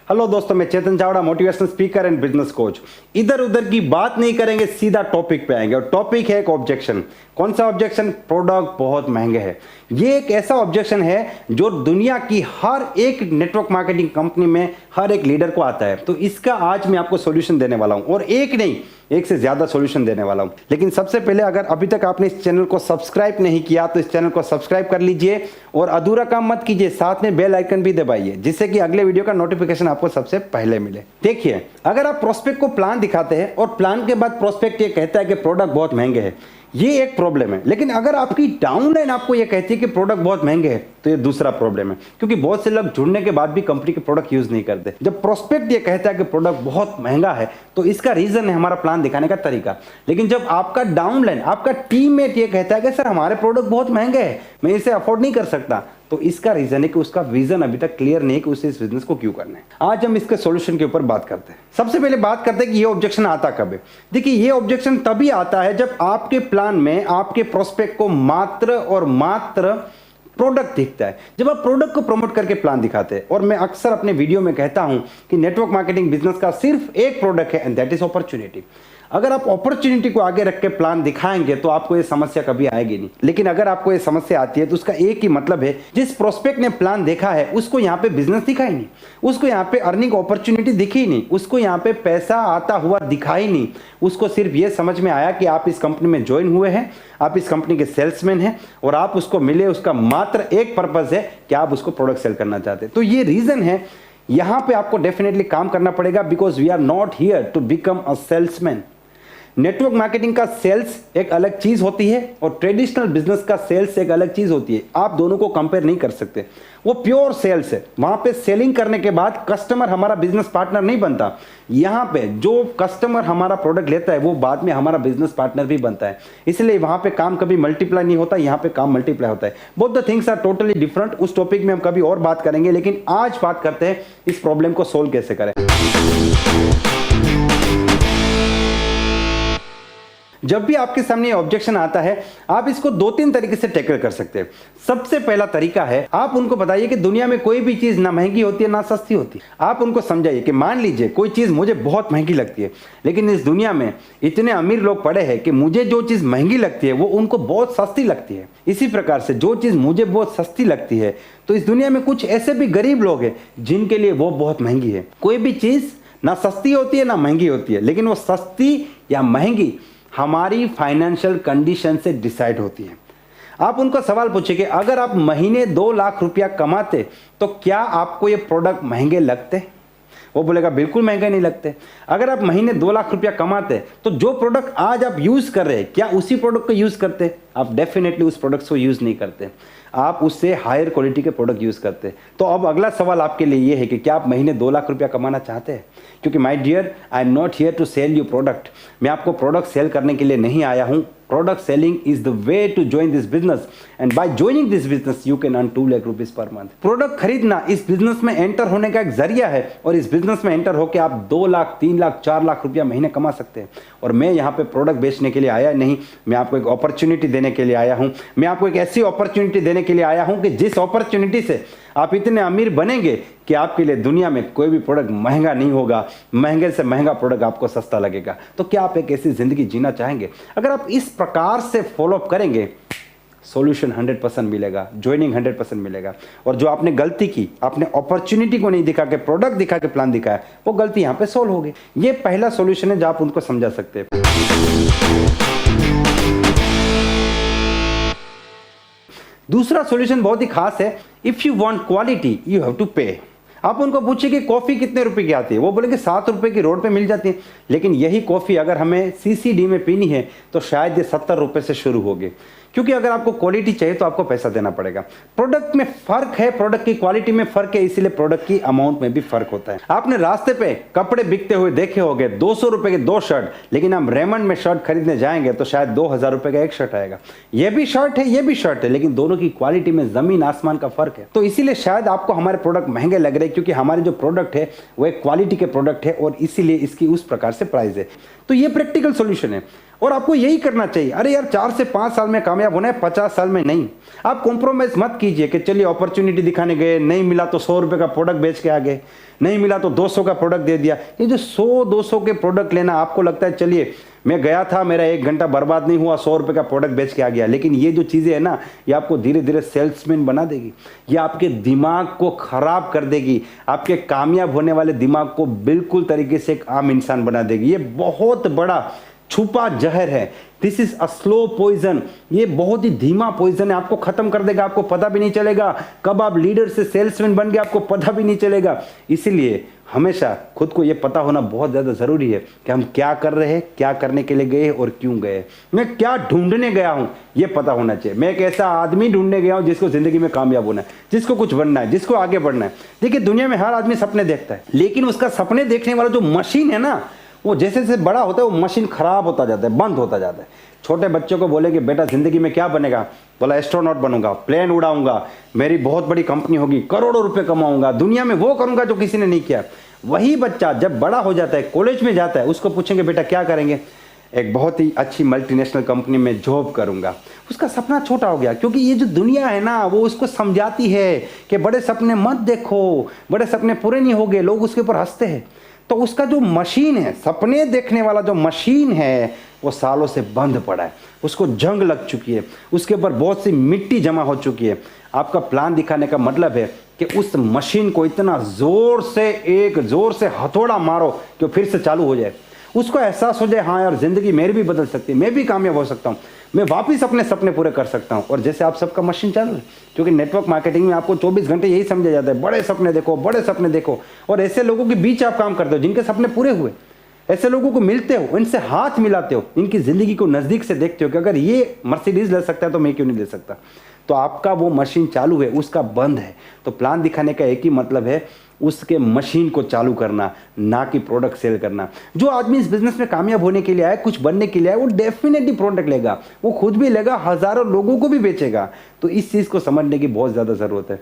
Hello दोस्तों, मैं Chetan Chavda, motivational speaker and business coach. इधर उधर की बात नहीं करेंगे, सीधा टॉपिक पे आएंगे और टॉपिक है एक ऑब्जेक्शन। कौन सा ऑब्जेक्शन? प्रोडक्ट बहुत महंगे हैं। ये एक ऐसा ऑब्जेक्शन है जो दुनिया की हर एक नेटवर्क मार्केटिंग कंपनी में हर एक लीडर को आता है। तो इसका आज मैं आपको सॉल्यूशन देने वाला हूं, और एक नहीं, एक से ज्यादा सॉल्यूशन देने वाला हूं। लेकिन सबसे पहले, अगर अभी तक आपने इस चैनल को सब्सक्राइब नहीं किया तो इस चैनल को सब्सक्राइब कर लीजिए और अधूरा काम मत कीजिए, साथ में बेल आइकन भी दबाइए, जिससे कि अगले वीडियो का नोटिफिकेशन आपको सबसे पहले मिले। देखिए, अगर आप प्रोस्पेक्ट को प्लान दिखाते हैं और प्लान के बाद प्रोस्पेक्ट ये कहता है कि प्रोडक्ट बहुत महंगे हैं, ये एक प्रॉब्लम है। लेकिन अगर आपकी डाउनलाइन आपको ये कहती है कि प्रोडक्ट बहुत महंगे हैं, तो ये दूसरा प्रॉब्लम है, क्योंकि बहुत से लोग जुड़ने के बाद भी कंपनी के प्रोडक्ट यूज नहीं करते। जब प्रोस्पेक्ट ये कहता है कि प्रोडक्ट बहुत महंगा है, तो इसका रीजन है हमारा प्लान दिखाने का तरीका। लेकिन जब आपका डाउनलाइन, आपका टीममेट ये कहता है कि सर हमारे प्रोडक्ट बहुत महंगे हैं, मैं इसे अफोर्ड नहीं कर सकता, तो इसका रीजन है कि उसका विजन अभी तक क्लियर नहीं है कि उसे इस बिजनेस को क्यों करना है। आज हम इसके सॉल्यूशन के ऊपर बात करते हैं। सबसे पहले बात करते हैं कि ये ऑब्जेक्शन आता कब है। देखिए, ये ऑब्जेक्शन तभी आता है जब आपके प्लान में आपके प्रोस्पेक्ट को मात्र और मात्र प्रोडक्ट दिखता है। जब आप प्रोडक्ट को प्रमोट करके प्लान दिखाते हैं, और मैं अक्सर अपने वीडियो में कहता हूं कि नेटवर्क मार्केटिंग बिजनेस का सिर्फ एक प्रोडक्ट है, एंड दैट इज अपॉर्चुनिटी। अगर आप अपॉर्चुनिटी को आगे रख के प्लान दिखाएंगे तो आपको ये समस्या कभी आएगी नहीं। लेकिन अगर आपको ये समस्या आती है तो उसका एक ही मतलब है, जिस प्रोस्पेक्ट ने प्लान देखा है उसको यहाँ पे बिजनेस दिखा ही नहीं, उसको यहाँ पे अर्निंग अपॉर्चुनिटी दिखी ही नहीं, उसको यहाँ पे पैसा आता हुआ दिखा ही नहीं। उसको सिर्फ ये समझ में आया कि आप इस कंपनी में ज्वाइन हुए हैं, आप इस कंपनी के सेल्समैन हैं, और आप उसको मिले, उसका मात्र एक पर्पज है कि आप उसको प्रोडक्ट सेल करना चाहते हैं। तो ये रीजन है। यहां पे आपको डेफिनेटली काम करना पड़ेगा, because we are not here to become a salesman. Network marketing का सेल्स एक अलग चीज होती है और ट्रेडिशनल बिजनेस का सेल्स एक अलग चीज होती है। आप दोनों को कंपेयर नहीं कर सकते। वो प्योर सेल्स है। वहां पे सेलिंग करने के बाद कस्टमर हमारा बिजनेस पार्टनर नहीं बनता। यहां पे जो कस्टमर हमारा प्रोडक्ट लेता है वो बाद में हमारा बिजनेस पार्टनर भी बनता है। इसलिए वहां पे काम कभी मल्टीप्लाई नहीं होता, यहां पे काम मल्टीप्लाई होता है। Both the things are totally different. उस टॉपिक में हम कभी और बात करेंगे, लेकिन आज बात करते हैं इस प्रॉब्लम को सोल्व कैसे करें। जब भी आपके सामने ऑब्जेक्शन आता है, आप इसको दो तीन तरीके से टैकल कर सकते हैं। सबसे पहला तरीका है, आप उनको बताइए कि दुनिया में कोई भी चीज ना महंगी होती है ना सस्ती होती है। आप उनको समझाइए कि मान लीजिए कोई चीज मुझे बहुत महंगी लगती है, लेकिन इस दुनिया में इतने अमीर लोग पड़े हैं कि मुझे जो चीज महंगी लगती है वो उनको बहुत सस्ती लगती है। इसी प्रकार से जो चीज मुझे बहुत सस्ती लगती है, तो इस दुनिया में कुछ ऐसे भी गरीब लोग हैं जिनके लिए वो बहुत महंगी है। कोई भी चीज ना सस्ती होती है ना महंगी होती है, लेकिन वो सस्ती या महंगी हमारी फाइनेंशियल कंडीशन से डिसाइड होती है। आप उनको सवाल पूछिए कि अगर आप महीने 2 लाख रुपया कमाते तो क्या आपको ये प्रोडक्ट महंगे लगते? वो बोलेगा बिल्कुल महंगे नहीं लगते। अगर आप महीने 2 लाख रुपया कमाते तो जो प्रोडक्ट आज आप यूज कर रहे हैं, क्या उसी प्रोडक्ट को यूज करते? आप डेफिनेटली उस प्रोडक्ट को यूज नहीं करते, आप उससे हायर क्वालिटी के प्रोडक्ट यूज करते। तो अब अगला सवाल आपके लिए ये है कि क्या आप महीने 2 लाख रुपया कमाना चाहते हैं? क्योंकि my dear, I am not here to sell you product. मैं आपको प्रोडक्ट सेल करने के लिए नहीं आया हूं। Product selling is the way to join this business, and by joining this business you can earn 2 lakh rupees per month. Product खरीदना इस बिजनेस में एंटर होने का एक जरिया है, और इस बिजनेस में एंटर होकर आप 2 लाख, 3 लाख, 4 लाख रुपया महीने कमा सकते हैं। और मैं यहाँ पे प्रोडक्ट बेचने के लिए आया नहीं, मैं आपको एक अपॉर्चुनिटी देने के लिए आया हूं। मैं आपको एक ऐसी अपॉर्चुनिटी देने के लिए आया हूं कि जिस अपॉर्चुनिटी से आप इतने अमीर बनेंगे कि आपके लिए दुनिया में कोई भी प्रोडक्ट महंगा नहीं होगा, महंगे से महंगा प्रोडक्ट आपको सस्ता लगेगा। तो क्या आप एक ऐसी जिंदगी जीना चाहेंगे? अगर आप इस प्रकार से फॉलो अप करेंगे, सॉल्यूशन 100% मिलेगा, ज्वाइनिंग 100% मिलेगा। और जो आपने गलती की, आपने अपॉर्चुनिटी को नहीं दिखा के प्रोडक्ट दिखा के प्लान दिखाया, वो गलती यहां पे सोल्व होगी। ये पहला सॉल्यूशन है जो आप उनको समझा सकते हैं। दूसरा सॉल्यूशन बहुत ही खास है। If you want quality you have to pay. आप उनको पूछिए कि कॉफी कितने रुपए की आती है, वो बोलेंगे 7 रुपए की रोड पे मिल जाती है। लेकिन यही कॉफी अगर हमें सीसीडी में पीनी है तो शायद ये 70 रुपए से शुरू होगी, क्योंकि अगर आपको क्वालिटी चाहिए तो आपको पैसा देना पड़ेगा। प्रोडक्ट में फर्क है, प्रोडक्ट की क्वालिटी में फर्क है, इसीलिए प्रोडक्ट की अमाउंट में भी फर्क होता है। आपने रास्ते पे कपड़े बिकते हुए देखे होंगे, 200 रुपए के 2 शर्ट, लेकिन हम रेमंड में शर्ट खरीदने जाएंगे तो शायद 2000 रुपए का एक शर्ट आएगा। ये भी शर्ट है, ये भी शर्ट है, लेकिन दोनों की क्वालिटी में जमीन आसमान का फर्क है। तो इसीलिए शायद आपको हमारे प्रोडक्ट महंगे लग रहे हैं, क्योंकि हमारे जो प्रोडक्ट है वो एक क्वालिटी के प्रोडक्ट है, और इसीलिए इसकी उस प्रकार से प्राइस है। तो ये प्रैक्टिकल सॉल्यूशन है, और आपको यही करना चाहिए। अरे यार, 4 से 5 साल में कामयाब होना है, 50 साल में नहीं। आप कॉम्प्रोमाइज मत कीजिए कि चलिए अपॉर्चुनिटी दिखाने गए, नहीं मिला तो 100 रुपए का प्रोडक्ट बेच के आ गए। नहीं मिला तो 200 का प्रोडक्ट दे दिया। ये जो 100-200 के प्रोडक्ट लेना, आपको लगता है चलिए मैं गया था, मेरा 1 घंटा बर्बाद नहीं हुआ, 100 रुपये का प्रोडक्ट बेच के आ गया, लेकिन ये जो चीज़ें है ना, ये आपको धीरे धीरे सेल्समैन बना देगी। ये आपके दिमाग को खराब कर देगी, आपके कामयाब होने वाले दिमाग को बिल्कुल तरीके से एक आम इंसान बना देगी। ये बहुत बड़ा छुपा जहर है। This is a slow poison. ये बहुत ही धीमा पॉइजन है, आपको खत्म कर देगा, आपको पता भी नहीं चलेगा कब आप लीडर से सेल्समैन बन गए, आपको पता भी नहीं चलेगा। इसलिए हमेशा खुद को ये पता होना बहुत ज़्यादा ज़रूरी है कि हम क्या कर रहे हैं, क्या करने के लिए गए और क्यों गए, मैं क्या ढूंढने गया हूँ, ये पता होना चाहिए। मैं एक ऐसा आदमी ढूंढने गया हूँ जिसको ज़िंदगी में कामयाब होना है, जिसको कुछ बनना है, जिसको आगे बढ़ना है। देखिए दुनिया में हर आदमी सपने देखता है, लेकिन उसका सपने देखने वाला जो मशीन है ना, वो जैसे जैसे बड़ा होता है वो मशीन खराब होता जाता है, बंद होता जाता है। छोटे बच्चों को बोले कि बेटा ज़िंदगी में क्या बनेगा, बोला एस्ट्रोनॉट बनूंगा, प्लेन उड़ाऊंगा, मेरी बहुत बड़ी कंपनी होगी, करोड़ों रुपए कमाऊंगा, दुनिया में वो करूंगा जो किसी ने नहीं किया। वही बच्चा जब बड़ा हो जाता है, कॉलेज में जाता है, उसको पूछेंगे बेटा क्या करेंगे, एक बहुत ही अच्छी मल्टीनेशनल कंपनी में जॉब करूंगा। उसका सपना छोटा हो गया, क्योंकि ये जो दुनिया है ना, वो उसको समझाती है कि बड़े सपने मत देखो, बड़े सपने पूरे नहीं होंगे, लोग उसके ऊपर हंसते हैं। तो उसका जो मशीन है, सपने देखने वाला जो मशीन है, वो सालों से बंद पड़ा है, उसको जंग लग चुकी है, उसके ऊपर बहुत सी मिट्टी जमा हो चुकी है। आपका प्लान दिखाने का मतलब है कि उस मशीन को इतना जोर से हथौड़ा मारो कि वो फिर से चालू हो जाए, उसको एहसास हो जाए हाँ यार ज़िंदगी मेरी भी बदल सकती है, मैं भी कामयाब हो सकता हूँ, मैं वापस अपने सपने पूरे कर सकता हूँ। और जैसे आप सबका मशीन चालू है, क्योंकि नेटवर्क मार्केटिंग में आपको 24 घंटे यही समझा जाता है, बड़े सपने देखो, बड़े सपने देखो। और ऐसे लोगों के बीच आप काम करते हो जिनके सपने पूरे हुए, ऐसे लोगों को मिलते हो, इनसे हाथ मिलाते हो, इनकी ज़िंदगी को नज़दीक से देखते हो कि अगर ये मर्सिडीज़ ले सकता है तो मैं क्यों नहीं ले सकता। तो आपका वो मशीन चालू है, उसका बंद है। तो प्लान दिखाने का एक ही मतलब है, उसके मशीन को चालू करना, ना कि प्रोडक्ट सेल करना। जो आदमी इस बिजनेस में कामयाब होने के लिए आया, कुछ बनने के लिए आया, वो डेफिनेटली प्रोडक्ट लेगा, वो खुद भी लेगा, हजारों लोगों को भी बेचेगा। तो इस चीज़ को समझने की बहुत ज़्यादा ज़रूरत है।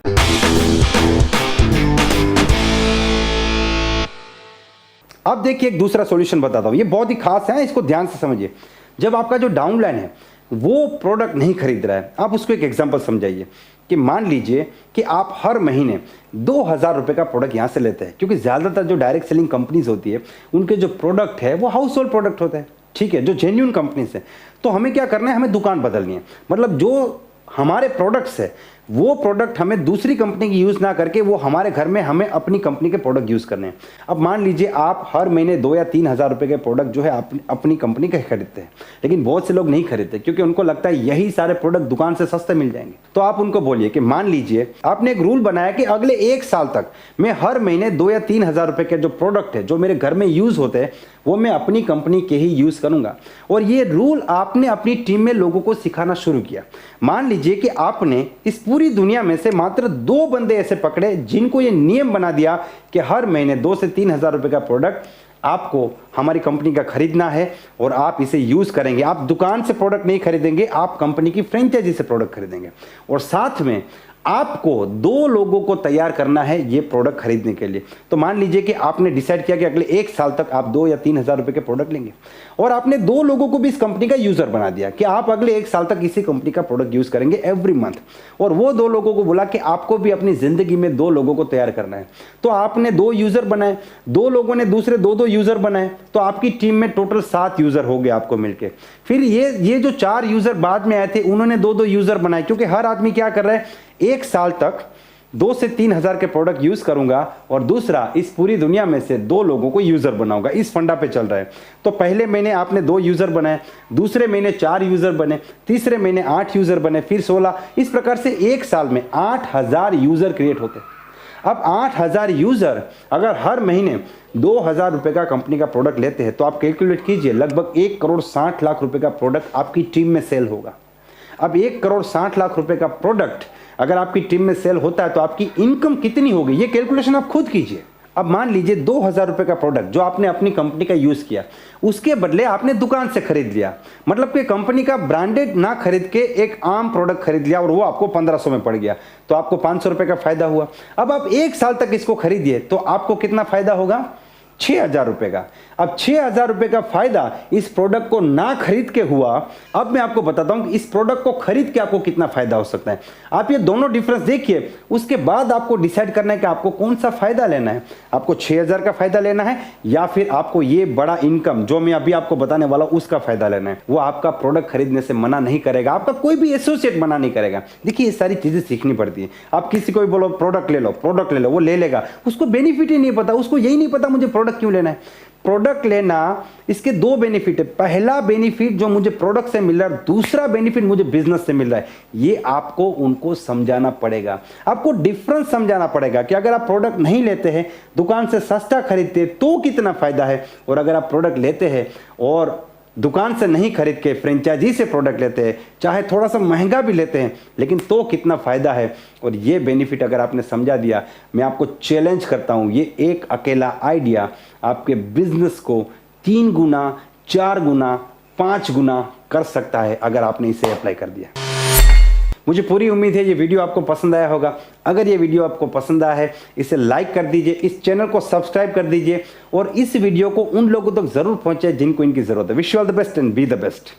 अब देखिए एक दूसरा सॉल्यूशन बताता हूँ, ये बहुत ही खास है, इसको ध्यान से समझिए। जब आपका जो डाउनलाइन है वो प्रोडक्ट नहीं खरीद रहा है, आप उसको एक एग्जांपल समझाइए कि मान लीजिए कि आप हर महीने 2000 रुपये का प्रोडक्ट यहाँ से लेते हैं, क्योंकि ज़्यादातर जो डायरेक्ट सेलिंग कंपनीज होती है उनके जो प्रोडक्ट है वो हाउस होल्ड प्रोडक्ट होता है, ठीक है, जो जेन्युइन कंपनीज है। तो हमें क्या करना है, हमें दुकान बदलनी है। मतलब जो हमारे प्रोडक्ट्स है वो प्रोडक्ट हमें दूसरी कंपनी की यूज़ ना करके वो हमारे घर में हमें अपनी कंपनी के प्रोडक्ट यूज़ करने हैं। अब मान लीजिए आप हर महीने 2 या 3 हज़ार रुपये के प्रोडक्ट जो है अपनी कंपनी के खरीदते हैं, लेकिन बहुत से लोग नहीं खरीदते क्योंकि उनको लगता है यही सारे प्रोडक्ट दुकान से सस्ते मिल जाएंगे। तो आप उनको बोलिए कि मान लीजिए आपने एक रूल बनाया कि अगले 1 साल तक मैं हर महीने 2 या 3 हज़ार रुपये के जो प्रोडक्ट है जो मेरे घर में यूज़ होते हैं वो मैं अपनी कंपनी के ही यूज़ करूँगा। और ये रूल आपने अपनी टीम में लोगों को सिखाना शुरू किया। मान लीजिए कि आपने इस पूरी दुनिया में से मात्र 2 बंदे ऐसे पकड़े जिनको ये नियम बना दिया कि हर महीने 2 से 3 हज़ार रुपये का प्रोडक्ट आपको हमारी कंपनी का खरीदना है और आप इसे यूज़ करेंगे। आप दुकान से प्रोडक्ट नहीं खरीदेंगे, आप कंपनी की फ्रेंचाइजी से प्रोडक्ट खरीदेंगे। और साथ में आपको 2 लोगों को तैयार करना है ये प्रोडक्ट खरीदने के लिए। तो मान लीजिए कि आपने डिसाइड किया कि अगले 1 साल तक आप 2 या 3 हज़ार रुपये के प्रोडक्ट लेंगे और आपने 2 लोगों को भी इस कंपनी का यूज़र बना दिया कि आप अगले 1 साल तक इसी कंपनी का प्रोडक्ट यूज़ करेंगे एवरी मंथ। और वो 2 लोगों को बोला कि आपको भी अपनी ज़िंदगी में 2 लोगों को तैयार करना है। तो आपने 2 यूज़र बनाए, 2 लोगों ने दूसरे 2-2 यूज़र बनाए, तो आपकी टीम में टोटल 7 यूज़र हो गए आपको मिलके। फिर ये जो 4 यूज़र बाद में आए थे उन्होंने 2-2 यूज़र बनाए, क्योंकि हर आदमी क्या कर रहा है, 1 साल तक 2 से 3 हज़ार के प्रोडक्ट यूज़ करूंगा और दूसरा इस पूरी दुनिया में से 2 लोगों को यूज़र बनाऊंगा। इस फंडा पे चल रहा है। तो पहले महीने आपने 2 यूज़र बनाए, दूसरे महीने 4 यूज़र बने, तीसरे महीने 8 यूज़र बने, फिर 16। इस प्रकार से 1 साल में 8000 यूज़र क्रिएट होते। अब 8000 यूज़र अगर हर महीने 2000 रुपये का कंपनी का प्रोडक्ट लेते हैं तो आप कैलकुलेट कीजिए, लगभग 1,60,00,000 रुपये का प्रोडक्ट आपकी टीम में सेल होगा। अब 1,60,00,000 रुपये का प्रोडक्ट अगर आपकी टीम में सेल होता है तो आपकी इनकम कितनी होगी, ये कैलकुलेशन आप खुद कीजिए। अब मान लीजिए 2000 रुपये का प्रोडक्ट जो आपने अपनी कंपनी का यूज़ किया, उसके बदले आपने दुकान से खरीद लिया, मतलब कि कंपनी का ब्रांडेड ना खरीद के एक आम प्रोडक्ट खरीद लिया और वो आपको 1500 में पड़ गया, तो आपको 500 रुपये का फायदा हुआ। अब आप 1 साल तक इसको खरीदिए तो आपको कितना फायदा होगा, 6,000 रुपए का। अब 6,000 रुपए का फायदा इस प्रोडक्ट को ना खरीद के हुआ। अब मैं आपको बताता हूं कि इस प्रोडक्ट को खरीद के आपको कितना फायदा हो सकता है। आप ये दोनों डिफरेंस देखिए, उसके बाद आपको डिसाइड करना है कि आपको कौन सा फायदा लेना है। आपको 6,000 का फायदा लेना है या फिर आपको ये बड़ा इनकम जो मैं अभी आपको बताने वाला हूं उसका फायदा लेना है। वो आपका प्रोडक्ट खरीदने से मना नहीं करेगा, आपका कोई भी एसोसिएट मना नहीं करेगा। देखिए ये सारी चीजें सीखनी पड़ती है। आप किसी को भी बोलो प्रोडक्ट ले लो, प्रोडक्ट ले लो, वो ले लेगा, उसको बेनिफिट ही नहीं पता, उसको यही नहीं पता मुझे प्रोडक्ट क्यों लेना है। प्रोडक्ट लेना, इसके दो बेनिफिट है। पहला बेनिफिट जो मुझे प्रोडक्ट से मिल रहा है, दूसरा बेनिफिट मुझे बिजनेस से मिल रहा है। ये आपको उनको समझाना पड़ेगा, आपको डिफरेंस समझाना पड़ेगा कि अगर आप प्रोडक्ट नहीं लेते हैं, दुकान से सस्ता खरीदते तो कितना फायदा है, और अगर आप प्रोडक्ट लेते हैं और दुकान से नहीं खरीद के फ्रेंचाइजी से प्रोडक्ट लेते हैं, चाहे थोड़ा सा महंगा भी लेते हैं, लेकिन तो कितना फायदा है। और ये बेनिफिट अगर आपने समझा दिया, मैं आपको चैलेंज करता हूं, ये एक अकेला आइडिया आपके बिजनेस को 3 गुना, 4 गुना, 5 गुना कर सकता है अगर आपने इसे अप्लाई कर दिया। मुझे पूरी उम्मीद है ये वीडियो आपको पसंद आया होगा। अगर ये वीडियो आपको पसंद आया है, इसे लाइक कर दीजिए, इस चैनल को सब्सक्राइब कर दीजिए और इस वीडियो को उन लोगों तक जरूर पहुंचाए जिनको इनकी जरूरत है। Wish you all the best and be the best.